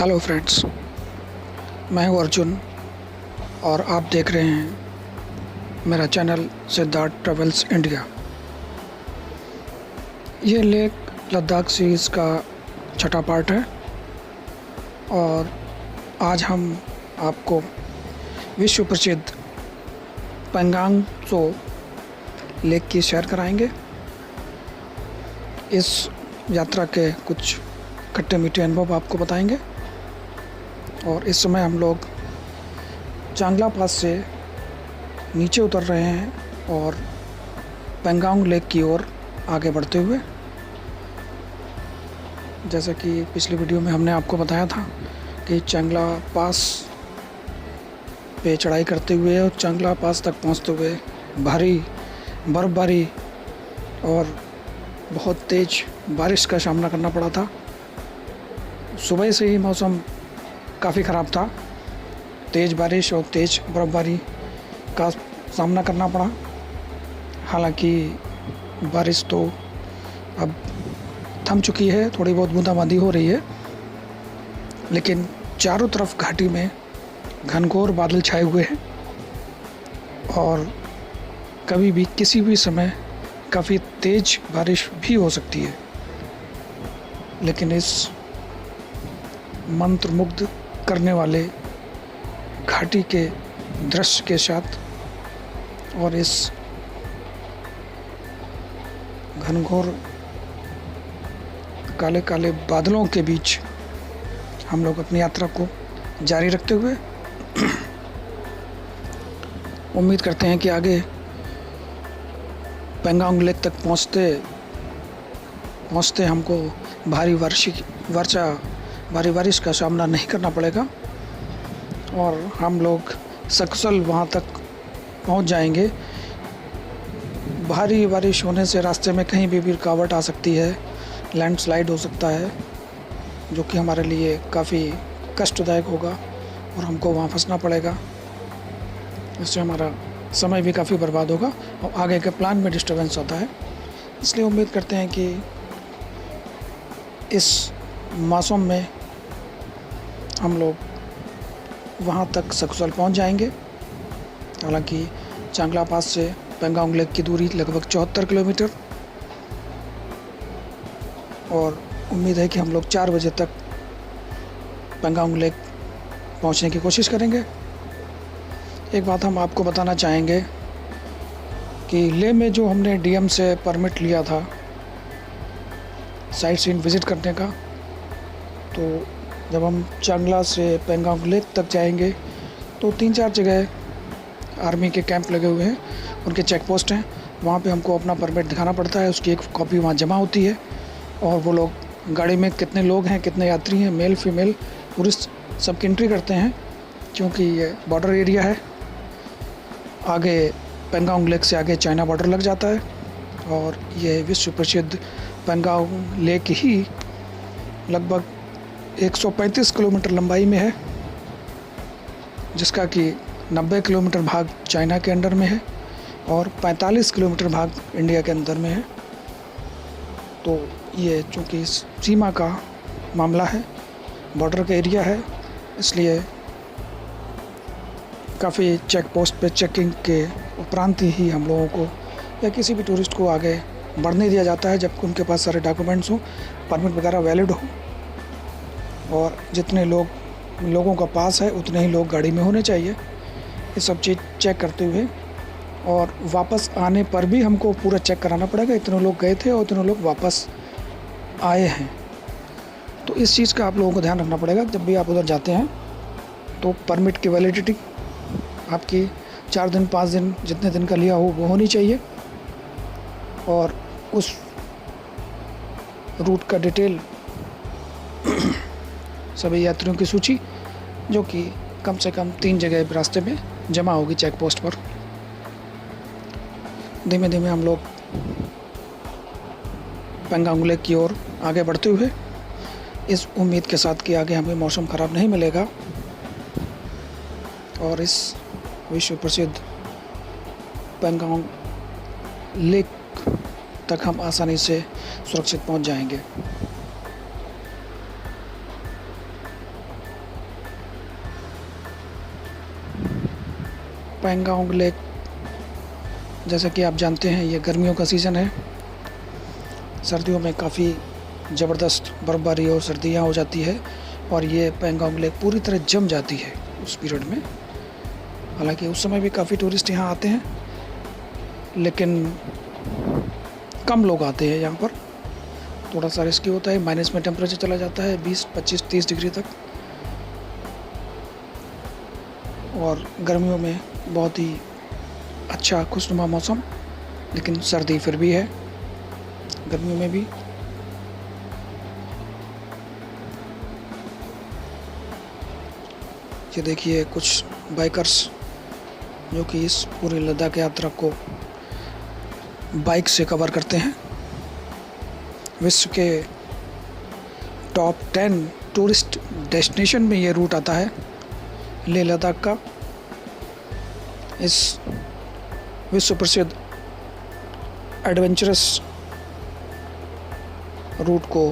Hello friends, मैं हूं अर्जुन और आप देख रहे हैं मेरा चैनल सिद्धार्थ ट्रैवल्स इंडिया। ये लेह लद्दाख सीरीज़ का छठा पार्ट है और आज हम आपको विश्व प्रसिद्ध पैंगोंग त्सो लेक की सैर कराएंगे। इस यात्रा के कुछ खट्टे मीठे अनुभव आपको बताएंगे और इस समय हम लोग चांगला पास से नीचे उतर रहे हैं और पैंगोंग लेक की ओर आगे बढ़ते हुए, जैसा कि पिछली वीडियो में हमने आपको बताया था कि चांगला पास पे चढ़ाई करते हुए और चांगला पास तक पहुंचते हुए भारी बर्फ़बारी और बहुत तेज़ बारिश का सामना करना पड़ा था। सुबह से ही मौसम काफ़ी ख़राब था, तेज़ बारिश और तेज़ बर्फ़बारी का सामना करना पड़ा। हालांकि बारिश तो अब थम चुकी है, थोड़ी बहुत बूंदाबांदी हो रही है, लेकिन चारों तरफ घाटी में घनघोर बादल छाए हुए हैं और कभी भी किसी भी समय काफ़ी तेज़ बारिश भी हो सकती है। लेकिन इस मंत्रमुग्ध करने वाले घाटी के दृश्य के साथ और इस घनघोर काले काले बादलों के बीच हम लोग अपनी यात्रा को जारी रखते हुए उम्मीद करते हैं कि आगे पैंगोंग लेक तक पहुँचते हमको भारी बारिश का सामना नहीं करना पड़ेगा और हम लोग सकुशल वहाँ तक पहुँच जाएंगे। भारी बारिश होने से रास्ते में कहीं भी रुकावट आ सकती है, लैंडस्लाइड हो सकता है, जो कि हमारे लिए काफ़ी कष्टदायक होगा और हमको वहाँ फंसना पड़ेगा। इससे हमारा समय भी काफ़ी बर्बाद होगा और आगे के प्लान में डिस्टर्बेंस होता है। इसलिए उम्मीद करते हैं कि इस मौसम में हम लोग वहाँ तक सकुशल पहुँच जाएंगे। हालांकि चांगला पास से पैंगोंग लेक की दूरी लगभग 74 किलोमीटर और उम्मीद है कि हम लोग 4 बजे तक पैंगोंग लेक पहुँचने की कोशिश करेंगे। एक बात हम आपको बताना चाहेंगे कि लेह में जो हमने डीएम से परमिट लिया था साइट सीन विज़िट करने का, तो जब हम चांगला से पैंगोंग लेक तक जाएंगे तो 3-4 जगह आर्मी के कैंप लगे हुए हैं, उनके चेक पोस्ट हैं। वहाँ पे हमको अपना परमिट दिखाना पड़ता है, उसकी एक कॉपी वहाँ जमा होती है और वो लोग गाड़ी में कितने लोग हैं, कितने यात्री हैं, मेल फीमेल टूरिस्ट सबकी एंट्री करते हैं। क्योंकि ये बॉर्डर एरिया है, आगे पैंगोंग लेक से आगे चाइना बॉर्डर लग जाता है और ये विश्व प्रसिद्ध पैंगोंग लेक ही लगभग 135 किलोमीटर लंबाई में है, जिसका कि 90 किलोमीटर भाग चाइना के अंडर में है और 45 किलोमीटर भाग इंडिया के अंदर में है। तो ये चूँकि सीमा का मामला है, बॉर्डर का एरिया है, इसलिए काफ़ी चेक पोस्ट पे चेकिंग के उपरांत ही हम लोगों को या किसी भी टूरिस्ट को आगे बढ़ने दिया जाता है, जबकि उनके पास सारे डॉक्यूमेंट्स हों, परमिट वगैरह वैलिड हो और जितने लोगों का पास है उतने ही लोग गाड़ी में होने चाहिए। ये सब चीज़ चेक करते हुए और वापस आने पर भी हमको पूरा चेक कराना पड़ेगा, इतने लोग गए थे और इतने लोग वापस आए हैं। तो इस चीज़ का आप लोगों को ध्यान रखना पड़ेगा जब भी आप उधर जाते हैं। तो परमिट की वैलिडिटी आपकी 4 दिन 5 दिन जितने दिन का लिया हो वो होनी चाहिए और उस रूट का डिटेल सभी यात्रियों की सूची, जो कि कम से कम 3 जगह रास्ते में जमा होगी चेक पोस्ट पर। धीमे धीमे हम लोग पैंगोंग लेक की ओर आगे बढ़ते हुए इस उम्मीद के साथ कि आगे हमें मौसम ख़राब नहीं मिलेगा और इस विश्व प्रसिद्ध पैंगोंग लेक तक हम आसानी से सुरक्षित पहुंच जाएंगे। पैंगोंग लेक, जैसा कि आप जानते हैं, ये गर्मियों का सीज़न है। सर्दियों में काफ़ी ज़बरदस्त बर्फ़बारी और सर्दियाँ हो जाती है और ये पैंगोंग लेक पूरी तरह जम जाती है उस पीरियड में। हालांकि उस समय भी काफ़ी टूरिस्ट यहाँ आते हैं, लेकिन कम लोग आते हैं यहाँ पर। थोड़ा सा रिस्की होता है, माइनस में टेम्परेचर चला जाता है 20, 25, 30 डिग्री तक। और गर्मियों में बहुत ही अच्छा खुशनुमा मौसम, लेकिन सर्दी फिर भी है गर्मियों में भी। ये देखिए कुछ बाइकर्स जो कि इस पूरी लद्दाख यात्रा को बाइक से कवर करते हैं। विश्व के टॉप 10 टूरिस्ट डेस्टिनेशन में ये रूट आता है, लेह लद्दाख का। इस विश्व प्रसिद्ध एडवेंचरस रूट को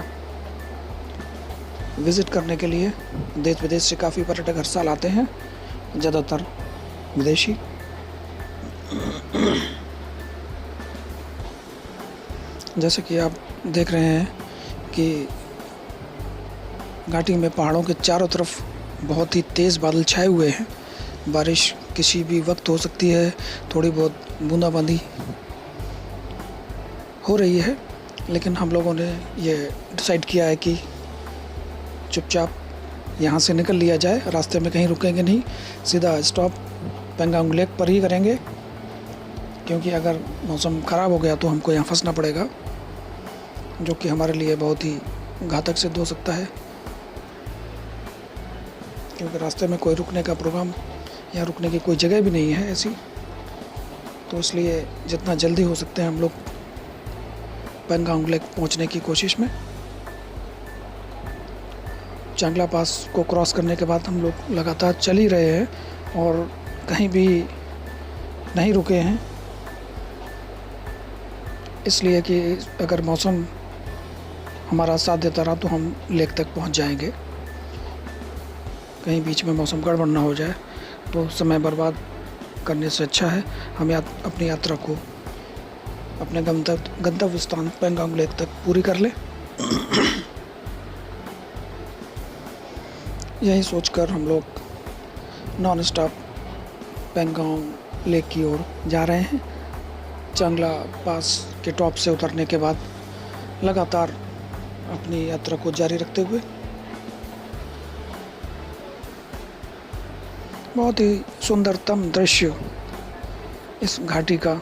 विज़िट करने के लिए देश विदेश से काफ़ी पर्यटक हर साल आते हैं, ज़्यादातर विदेशी। जैसे कि आप देख रहे हैं कि घाटी में पहाड़ों के चारों तरफ बहुत ही तेज़ बादल छाए हुए हैं। बारिश किसी भी वक्त हो सकती है, थोड़ी बहुत बूंदाबांदी हो रही है, लेकिन हम लोगों ने ये डिसाइड किया है कि चुपचाप यहाँ से निकल लिया जाए। रास्ते में कहीं रुकेंगे नहीं, सीधा स्टॉप पैंगोंग लेक पर ही करेंगे, क्योंकि अगर मौसम ख़राब हो गया तो हमको यहाँ फंसना पड़ेगा, जो कि हमारे लिए बहुत ही घातक सिद्ध हो सकता है, क्योंकि रास्ते में कोई रुकने का प्रोग्राम या रुकने की कोई जगह भी नहीं है ऐसी। तो इसलिए जितना जल्दी हो सकते हैं हम लोग पैंगोंग लेक पहुँचने की कोशिश में। चांगला पास को क्रॉस करने के बाद हम लोग लगातार चल ही रहे हैं और कहीं भी नहीं रुके हैं, इसलिए कि अगर मौसम हमारा साथ देता रहा तो हम लेक तक पहुंच जाएंगे। कहीं बीच में मौसम गड़बड़ ना हो जाए तो समय बर्बाद करने से अच्छा है हम अपनी यात्रा को अपने गंतव्य स्थान पैंगोंग लेक तक पूरी कर लें। यही सोचकर हम लोग नॉन स्टॉप पैंगोंग लेक की ओर जा रहे हैं। चांगला पास के टॉप से उतरने के बाद लगातार अपनी यात्रा को जारी रखते हुए बहुत ही सुंदरतम दृश्य इस घाटी का।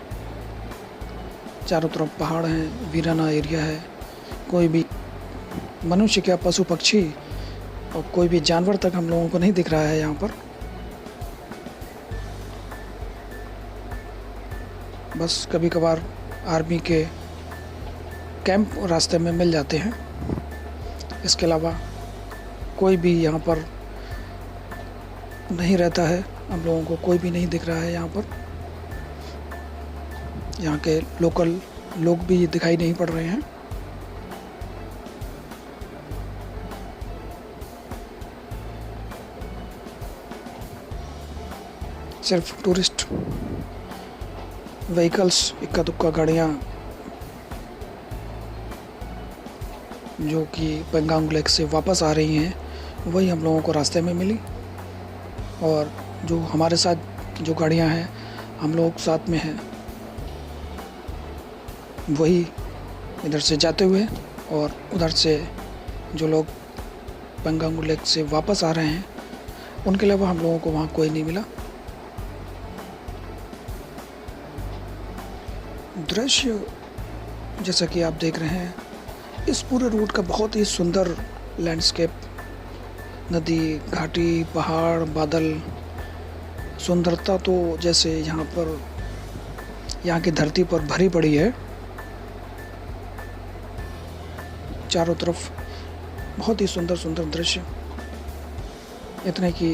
चारों तरफ पहाड़ हैं, वीराना एरिया है, कोई भी मनुष्य क्या पशु पक्षी और कोई भी जानवर तक हम लोगों को नहीं दिख रहा है यहाँ पर। बस कभी कभार आर्मी के कैंप रास्ते में मिल जाते हैं, इसके अलावा कोई भी यहाँ पर नहीं रहता है। हम लोगों को कोई भी नहीं दिख रहा है यहाँ पर। यहाँ के लोकल लोग भी दिखाई नहीं पड़ रहे हैं। सिर्फ टूरिस्ट व्हीकल्स, इक्का दुक्का गाड़ियाँ जो कि पैंगोंग लेक से वापस आ रही हैं, वही हम लोगों को रास्ते में मिली। और जो हमारे साथ जो गाड़ियाँ हैं, हम लोग साथ में हैं, वही इधर से जाते हुए और उधर से जो लोग पैंगोंग लेक से वापस आ रहे हैं, उनके अलावा हम लोगों को वहाँ कोई नहीं मिला। दृश्य जैसा कि आप देख रहे हैं, इस पूरे रूट का बहुत ही सुंदर लैंडस्केप, नदी, घाटी, पहाड़, बादल, सुंदरता तो जैसे यहाँ पर यहाँ की धरती पर भरी पड़ी है। चारों तरफ बहुत ही सुंदर सुंदर दृश्य, इतने कि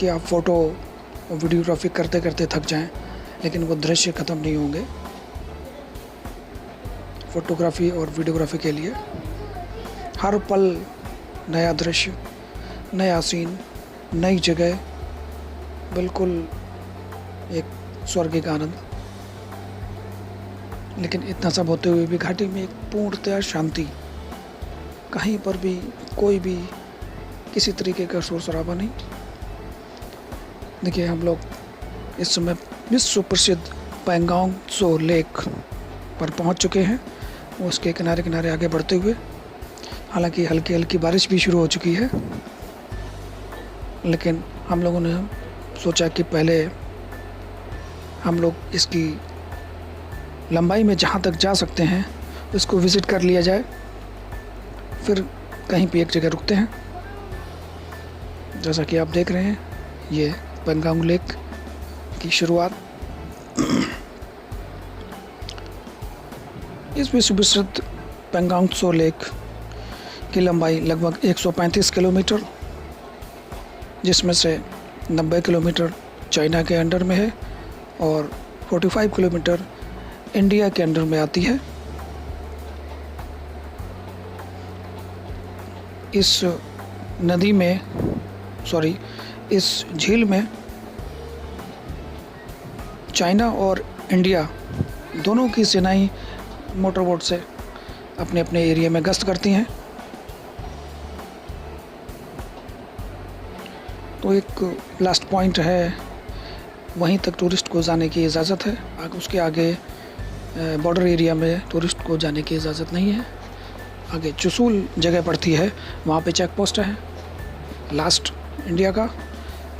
आप फोटो और वीडियोग्राफी करते करते थक जाएं, लेकिन वो दृश्य ख़त्म नहीं होंगे। फोटोग्राफी और वीडियोग्राफी के लिए हर पल नया दृश्य, नया सीन, नई जगह, बिल्कुल एक स्वर्ग का आनंद। लेकिन इतना सब होते हुए भी घाटी में एक पूर्णतया शांति, कहीं पर भी कोई भी किसी तरीके का शोर शराबा नहीं। देखिए, हम लोग इस समय विश्व प्रसिद्ध पैंगोंग त्सो लेक पर पहुंच चुके हैं। उसके किनारे किनारे आगे बढ़ते हुए, हालांकि हल्की हल्की बारिश भी शुरू हो चुकी है, लेकिन हम लोगों ने सोचा कि पहले हम लोग इसकी लंबाई में जहाँ तक जा सकते हैं उसको विज़िट कर लिया जाए, फिर कहीं पे एक जगह रुकते हैं। जैसा कि आप देख रहे हैं, ये पैंगोंग लेक की शुरुआत। इस विश्व प्रसिद्ध पैंगोंग त्सो लेक की लंबाई लगभग 135 किलोमीटर, जिसमें से 90 किलोमीटर चाइना के अंडर में है और 45 किलोमीटर इंडिया के अंडर में आती है। इस नदी में इस झील में चाइना और इंडिया दोनों की सेनाएं मोटर बोट से अपने अपने एरिया में गश्त करती हैं। तो एक लास्ट पॉइंट है, वहीं तक टूरिस्ट को जाने की इजाज़त है। उसके आगे बॉर्डर एरिया में टूरिस्ट को जाने की इजाज़त नहीं है। आगे चुसूल जगह पड़ती है, वहाँ पे चेक पोस्ट है लास्ट इंडिया का,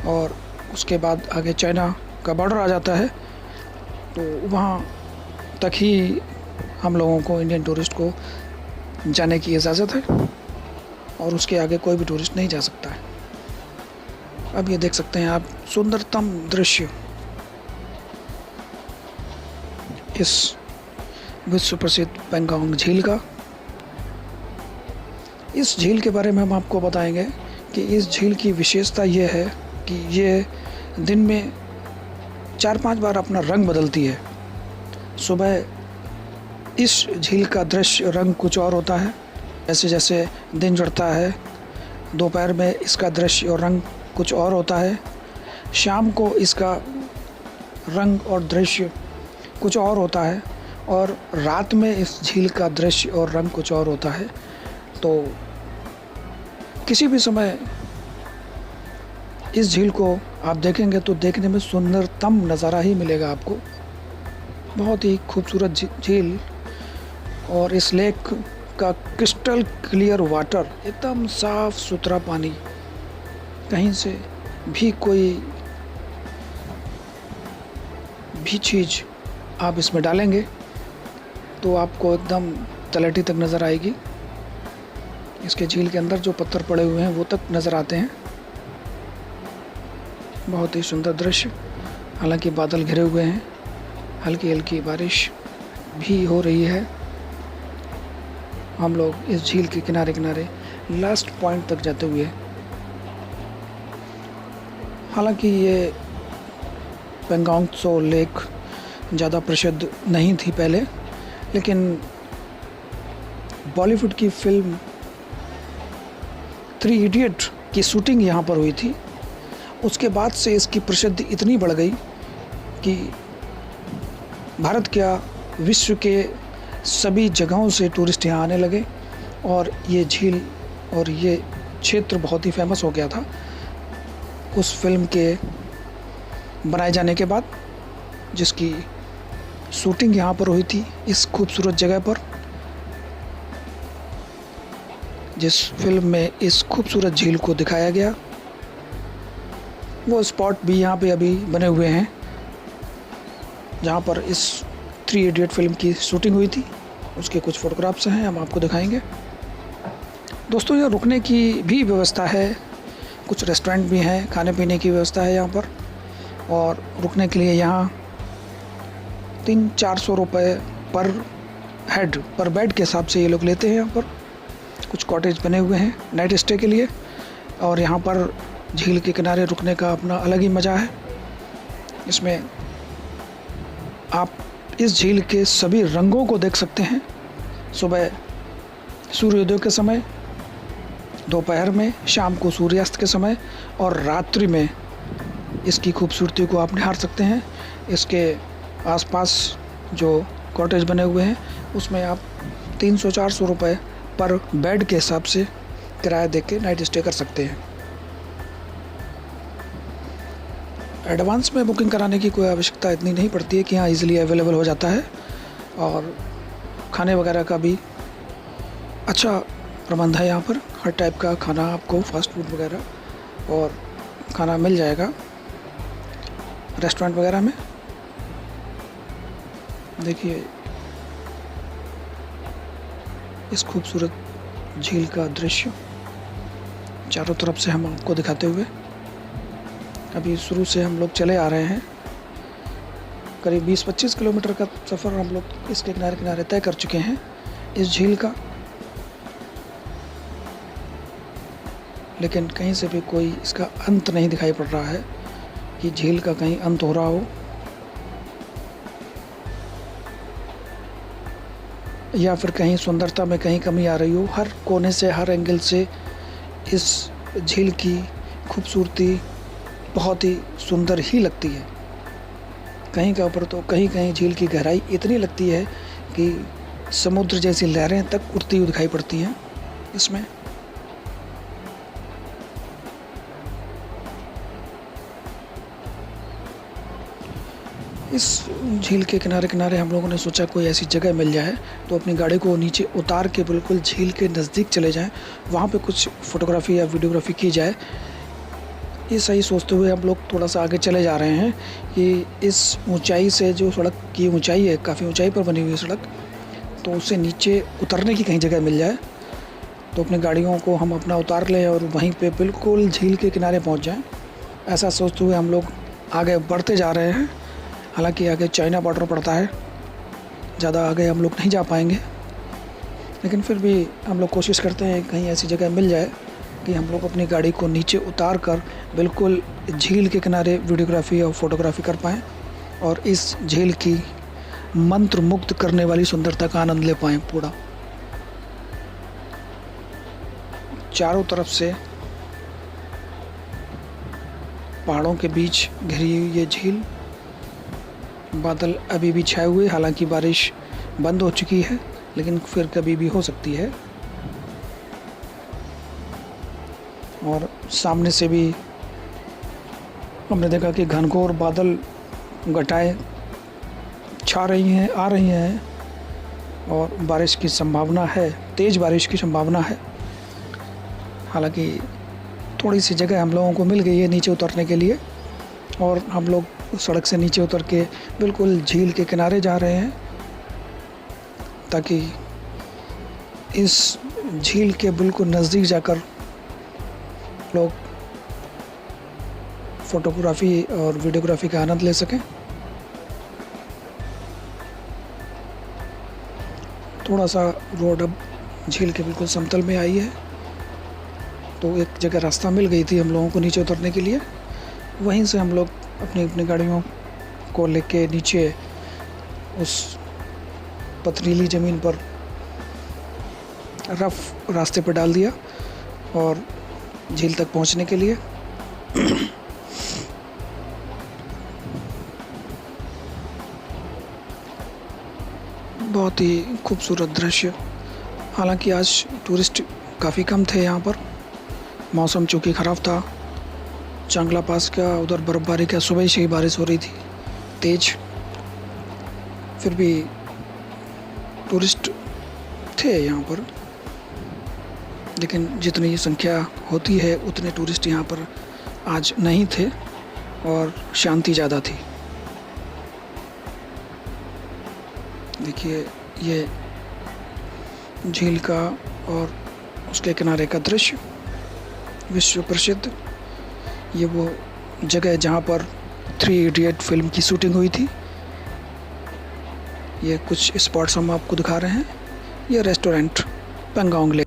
और उसके बाद आगे चाइना का बॉर्डर आ जाता है। तो वहाँ तक ही हम लोगों को, इंडियन टूरिस्ट को जाने की इजाज़त है, और उसके आगे कोई भी टूरिस्ट नहीं जा सकता है। अब ये देख सकते हैं आप सुंदरतम दृश्य इस विश्व प्रसिद्ध पैंगोंग झील का। इस झील के बारे में हम आपको बताएंगे कि इस झील की विशेषता ये है कि ये दिन में 4-5 बार अपना रंग बदलती है। सुबह इस झील का दृश्य रंग कुछ और होता है, जैसे जैसे दिन चढ़ता है। दोपहर में इसका दृश्य और रंग कुछ और होता है। शाम को इसका रंग और दृश्य कुछ और होता है, और रात में इस झील का दृश्य और रंग कुछ और होता है। तो किसी भी समय इस झील को आप देखेंगे तो देखने में सुंदरतम नज़ारा ही मिलेगा आपको। बहुत ही खूबसूरत झील, और इस लेक का क्रिस्टल क्लियर वाटर, एकदम साफ सुथरा पानी, कहीं से भी कोई भी चीज़ आप इसमें डालेंगे तो आपको एकदम तलहटी तक नज़र आएगी। इसके झील के अंदर जो पत्थर पड़े हुए हैं वो तक नज़र आते हैं। बहुत ही सुंदर दृश्य। हालांकि बादल घिरे हुए हैं, हल्की हल्की बारिश भी हो रही है। हम लोग इस झील के किनारे किनारे लास्ट पॉइंट तक जाते हुए, हालांकि ये पैंगोंग त्सो लेक ज़्यादा प्रसिद्ध नहीं थी पहले, लेकिन बॉलीवुड की फिल्म 3 इडियट की शूटिंग यहाँ पर हुई थी। उसके बाद से इसकी प्रसिद्धि इतनी बढ़ गई कि भारत क्या, विश्व के सभी जगहों से टूरिस्ट यहाँ आने लगे, और ये झील और ये क्षेत्र बहुत ही फेमस हो गया था उस फिल्म के बनाए जाने के बाद, जिसकी शूटिंग यहाँ पर हुई थी इस खूबसूरत जगह पर। जिस फिल्म में इस खूबसूरत झील को दिखाया गया, वो स्पॉट भी यहाँ पे अभी बने हुए हैं जहाँ पर इस 3 इडियट फिल्म की शूटिंग हुई थी। उसके कुछ फ़ोटोग्राफ्स हैं, हम आपको दिखाएंगे। दोस्तों, यहाँ रुकने की भी व्यवस्था है, कुछ रेस्टोरेंट भी हैं, खाने पीने की व्यवस्था है यहाँ पर, और रुकने के लिए यहाँ 300-400 रुपये पर हेड, पर बेड के हिसाब से ये लोग लेते हैं। यहाँ पर कुछ कॉटेज बने हुए हैं नाइट स्टे के लिए, और यहाँ पर झील के किनारे रुकने का अपना अलग ही मज़ा है। इसमें आप इस झील के सभी रंगों को देख सकते हैं। सुबह सूर्योदय के समय दोपहर में, शाम को सूर्यास्त के समय और रात्रि में इसकी खूबसूरती को आप निहार सकते हैं। इसके आसपास जो कॉटेज बने हुए हैं उसमें आप 300-400 रुपये पर बेड के हिसाब से किराया दे के नाइट स्टे कर सकते हैं। एडवांस में बुकिंग कराने की कोई आवश्यकता इतनी नहीं पड़ती है कि यहाँ इजीली अवेलेबल हो जाता है, और खाने वगैरह का भी अच्छा प्रबंध है। यहाँ पर हर टाइप का खाना आपको, फास्ट फूड वगैरह और खाना मिल जाएगा रेस्टोरेंट वगैरह में। देखिए इस खूबसूरत झील का दृश्य चारों तरफ से हम आपको दिखाते हुए अभी शुरू से हम लोग चले आ रहे हैं। करीब 20-25 किलोमीटर का सफ़र हम लोग इसके किनारे किनारे तय कर चुके हैं इस झील का, लेकिन कहीं से भी कोई इसका अंत नहीं दिखाई पड़ रहा है कि झील का कहीं अंत हो रहा हो, या फिर कहीं सुंदरता में कहीं कमी आ रही हो। हर कोने से, हर एंगल से इस झील की खूबसूरती बहुत ही सुंदर ही लगती है। कहीं के ऊपर तो कहीं झील की गहराई इतनी लगती है कि समुद्र जैसी लहरें तक उठती हुई दिखाई पड़ती हैं इसमें। इस झील के किनारे किनारे हम लोगों ने सोचा कोई ऐसी जगह मिल जाए तो अपनी गाड़ी को नीचे उतार के बिल्कुल झील के नज़दीक चले जाएं, वहाँ पे कुछ फ़ोटोग्राफी या वीडियोग्राफी की जाए। ये सही सोचते हुए हम लोग थोड़ा सा आगे चले जा रहे हैं कि इस ऊंचाई से, जो सड़क की ऊंचाई है, काफ़ी ऊंचाई पर बनी हुई है सड़क, तो उससे नीचे उतरने की कहीं जगह मिल जाए तो अपनी गाड़ियों को हम अपना उतार लें और वहीं पे बिल्कुल झील के किनारे पहुंच जाएं। ऐसा सोचते हुए हम लोग आगे बढ़ते जा रहे हैं। हालांकि आगे चाइना बॉर्डर पड़ता है, ज़्यादा आगे हम लोग नहीं जा पाएंगे, लेकिन फिर भी हम लोग कोशिश करते हैं कहीं ऐसी जगह मिल जाए कि हम लोग अपनी गाड़ी को नीचे उतार कर बिल्कुल झील के किनारे वीडियोग्राफी और फोटोग्राफी कर पाएँ और इस झील की मंत्र मुग्ध करने वाली सुंदरता का आनंद ले पाएँ पूरा। चारों तरफ से पहाड़ों के बीच घिरी हुई ये झील, बादल अभी भी छाए हुए, हालांकि बारिश बंद हो चुकी है लेकिन फिर कभी भी हो सकती है। और सामने से भी हमने देखा कि घनघोर बादल, घटाएं छा रही हैं, आ रही हैं और बारिश की संभावना है, तेज़ बारिश की संभावना है। हालांकि थोड़ी सी जगह हम लोगों को मिल गई है नीचे उतरने के लिए और हम लोग सड़क से नीचे उतर के बिल्कुल झील के किनारे जा रहे हैं ताकि इस झील के बिल्कुल नज़दीक जाकर लोग फोटोग्राफी और वीडियोग्राफी का आनंद ले सकें। थोड़ा सा रोड अब झील के बिल्कुल समतल में आई है, तो एक जगह रास्ता मिल गई थी हम लोगों को नीचे उतरने के लिए। वहीं से हम लोग अपनी अपनी गाड़ियों को लेके नीचे उस पथरीली ज़मीन पर रफ रास्ते पर डाल दिया और झील तक पहुंचने के लिए बहुत ही खूबसूरत दृश्य। हालांकि आज टूरिस्ट काफ़ी कम थे यहाँ पर, मौसम चूँकि ख़राब था। चांगला पास का उधर बर्फ़बारी का सुबह से ही बारिश हो रही थी तेज़, फिर भी टूरिस्ट थे यहाँ पर, लेकिन जितनी संख्या होती है उतने टूरिस्ट यहाँ पर आज नहीं थे और शांति ज़्यादा थी। देखिए ये झील का और उसके किनारे का दृश्य, विश्व प्रसिद्ध ये वो जगह जहाँ पर 3 इडियट फिल्म की शूटिंग हुई थी। ये कुछ स्पॉट्स हम आपको दिखा रहे हैं। ये रेस्टोरेंट पेंगोंग लेक